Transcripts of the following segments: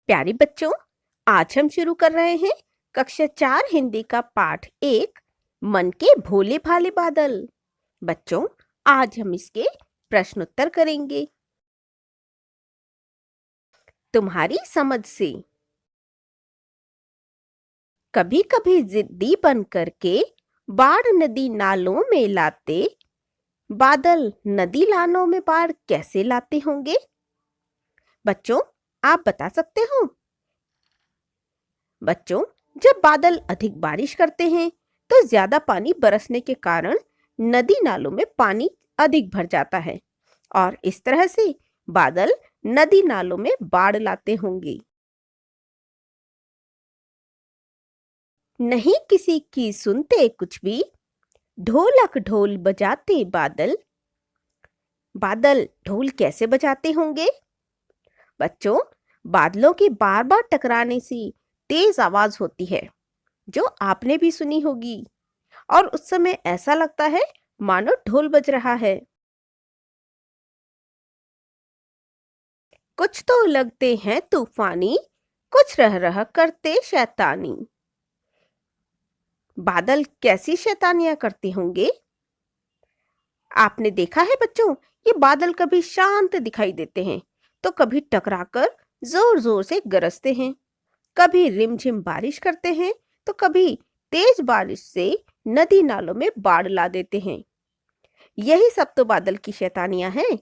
प्यारे बच्चों, आज हम शुरू कर रहे हैं कक्षा 4 हिंदी का पाठ 1 मन के भोले भाले बादल। बच्चों, आज हम इसके प्रश्नोत्तर करेंगे। तुम्हारी समझ से कभी कभी जिद्दी बन करके बाढ़ नदी नालों में लाते, बादल नदी नालों में बाढ़ कैसे लाते होंगे? बच्चों, आप बता सकते हो? बच्चों, जब बादल अधिक बारिश करते हैं तो ज्यादा पानी बरसने के कारण नदी नालों में पानी अधिक भर जाता है और इस तरह से बादल नदी नालों में बाढ़ लाते होंगे। नहीं किसी की सुनते कुछ भी, ढोलक ढोल बजाते बादल। बादल ढोल कैसे बजाते होंगे? बच्चों, बादलों के बार बार टकराने से तेज आवाज होती है, जो आपने भी सुनी होगी, और उस समय ऐसा लगता है मानो ढोल बज रहा है। कुछ तो लगते हैं तूफानी, कुछ रह रह करते शैतानी। बादल कैसी शैतानियां करते होंगे? आपने देखा है बच्चों, ये बादल कभी शांत दिखाई देते हैं तो कभी टकराकर जोर जोर से गरजते हैं, कभी रिमझिम बारिश करते हैं तो कभी तेज बारिश से नदी नालों में बाढ़ ला देते हैं। यही सब तो बादल की शैतानियां हैं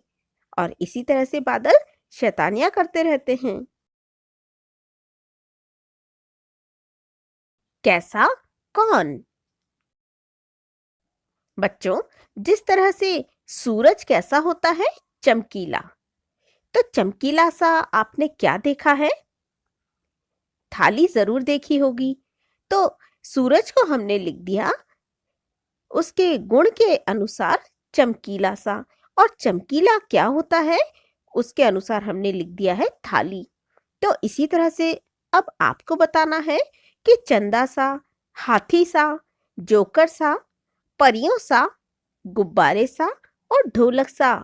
और इसी तरह से बादल शैतानियां करते रहते हैं। कैसा? कौन? बच्चों, जिस तरह से सूरज कैसा होता है? चमकीला। तो चमकीला सा आपने क्या देखा है? थाली जरूर देखी होगी। तो सूरज को हमने लिख दिया उसके गुण के अनुसार चमकीला सा, और चमकीला क्या होता है उसके अनुसार हमने लिख दिया है थाली। तो इसी तरह से अब आपको बताना है कि चंदा सा, हाथी सा, जोकर सा, परियों सा, गुब्बारे सा और ढोलक सा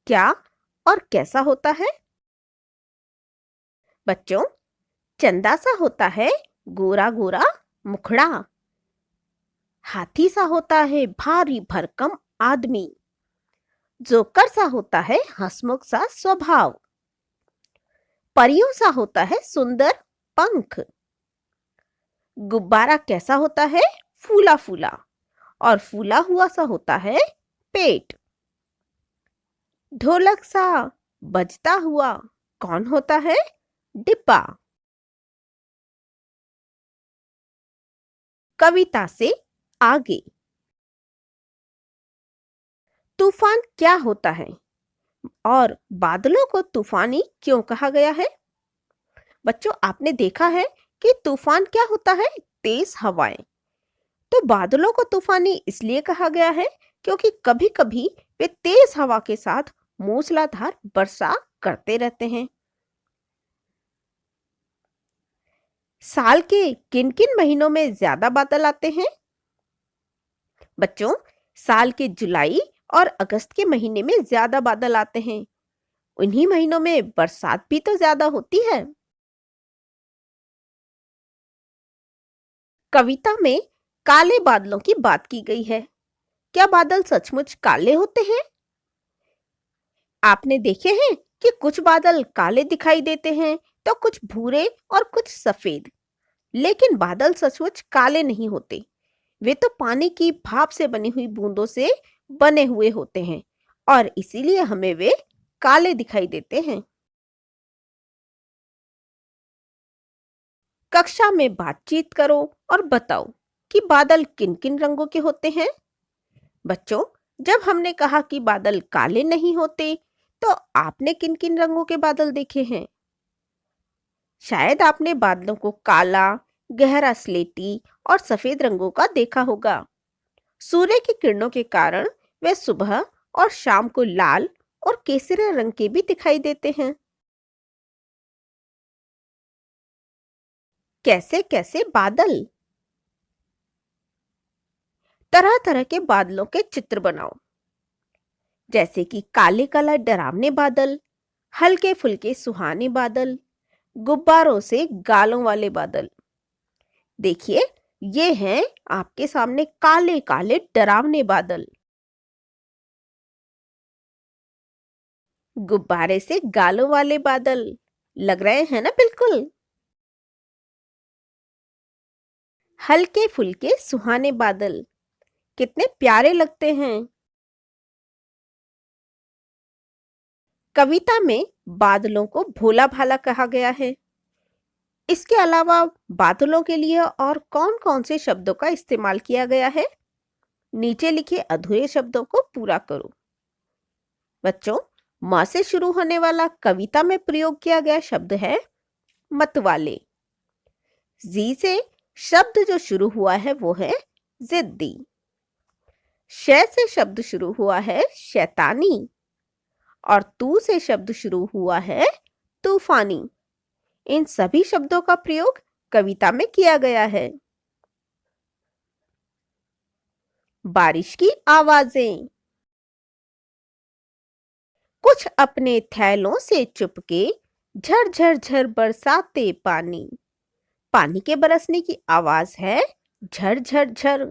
क्या और कैसा होता है? बच्चों, चंदा सा होता है गोरा गोरा मुखड़ा, हाथी सा होता है भारी भरकम आदमी, जोकर सा होता है हंसमुख सा स्वभाव, परियों सा होता है सुंदर पंख, गुब्बारा कैसा होता है? फूला फूला, और फूला हुआ सा होता है पेट। ढोलक सा बजता हुआ कौन होता है? डिब्बा। कविता से आगे। तूफान क्या होता है और बादलों को तूफानी क्यों कहा गया है? बच्चों, आपने देखा है कि तूफान क्या होता है? तेज हवाएं। तो बादलों को तूफानी इसलिए कहा गया है क्योंकि कभी कभी वे तेज हवा के साथ मूसलाधार वर्षा करते रहते हैं। साल के किन किन महीनों में ज्यादा बादल आते हैं? बच्चों, साल के जुलाई और अगस्त के महीने में ज्यादा बादल आते हैं। उन्हीं महीनों में बरसात भी तो ज्यादा होती है। कविता में काले बादलों की बात की गई है। क्या बादल सचमुच काले होते हैं? आपने देखे हैं कि कुछ बादल काले दिखाई देते हैं तो कुछ भूरे और कुछ सफेद। लेकिन बादल सचमुच काले नहीं होते। वे तो पानी की भाप से बनी हुई बूंदों से बने हुए होते हैं और इसीलिए हमें वे काले दिखाई देते हैं। कक्षा में बातचीत करो और बताओ कि बादल किन किन रंगों के होते हैं। बच्चों, जब हमने कहा कि बादल काले नहीं होते, तो आपने किन किन रंगों के बादल देखे हैं? शायद आपने बादलों को काला, गहरा स्लेटी और सफेद रंगों का देखा होगा। सूर्य की किरणों के कारण वे सुबह और शाम को लाल और केसरिया रंग के भी दिखाई देते हैं। कैसे कैसे बादल? तरह तरह के बादलों के चित्र बनाओ, जैसे कि काले काला डरावने बादल, हल्के फुल्के सुहाने बादल, गुब्बारों से गालों वाले बादल। देखिए, ये हैं आपके सामने काले काले डरावने बादल। गुब्बारे से गालों वाले बादल लग रहे हैं ना? बिल्कुल। हल्के फुल्के सुहाने बादल कितने प्यारे लगते हैं। कविता में बादलों को भोला भाला कहा गया है। इसके अलावा बादलों के लिए और कौन-कौन से शब्दों का इस्तेमाल किया गया है? नीचे लिखे अधूरे शब्दों को पूरा करो। बच्चों, म से शुरू होने वाला कविता में प्रयोग किया गया शब्द है मतवाले। जी से शब्द जो शुरू हुआ है वो है जिद्दी। श से शब्द शुरू हुआ है शैतानी और तू से शब्द शुरू हुआ है तूफानी। इन सभी शब्दों का प्रयोग कविता में किया गया है। बारिश की आवाजें। कुछ अपने थैलों से चुपके झर झर बरसाते पानी। पानी के बरसने की आवाज है झर झर झर।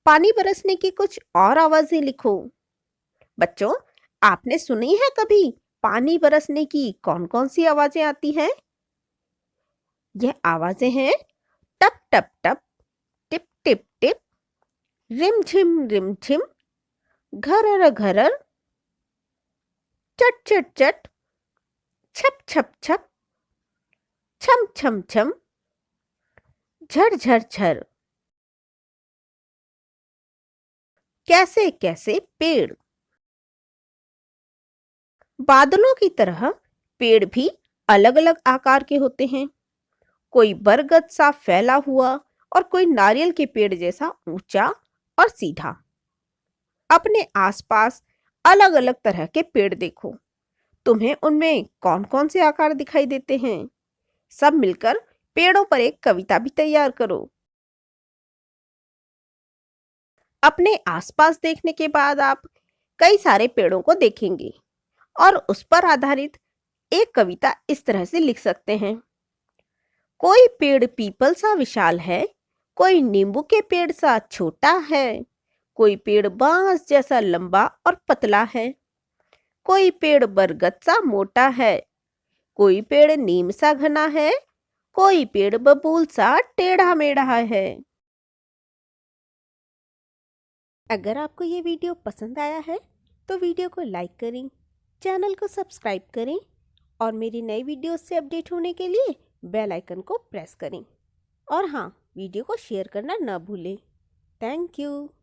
पानी बरसने की कुछ और आवाजें लिखो। बच्चों, आपने सुनी है कभी पानी बरसने की कौन कौन सी आवाजें आती हैं? यह आवाजें हैं टप टप टप, टिप टिप टिप, रिम झिम, घरर घरर, चट चट चट, छप छप छप, छम छम छम, झर झर झर। कैसे कैसे पेड़। बादलों की तरह पेड़ भी अलग अलग आकार के होते हैं। कोई बरगद सा फैला हुआ और कोई नारियल के पेड़ जैसा ऊंचा और सीधा। अपने आसपास अलग अलग तरह के पेड़ देखो। तुम्हें उनमें कौन कौन से आकार दिखाई देते हैं? सब मिलकर पेड़ों पर एक कविता भी तैयार करो। अपने आसपास देखने के बाद आप कई सारे पेड़ों को देखेंगे और उस पर आधारित एक कविता इस तरह से लिख सकते हैं। कोई पेड़ पीपल सा विशाल है, कोई नींबू के पेड़ सा छोटा है, कोई पेड़ बांस जैसा लंबा और पतला है, कोई पेड़ बरगद सा मोटा है, कोई पेड़ नीम सा घना है, कोई पेड़ बबूल सा टेढ़ा मेढ़ा है। अगर आपको ये वीडियो पसंद आया है तो वीडियो को लाइक करें, चैनल को सब्सक्राइब करें और मेरी नई वीडियो से अपडेट होने के लिए बेल आइकन को प्रेस करें। और हाँ, वीडियो को शेयर करना ना भूलें। Thank you.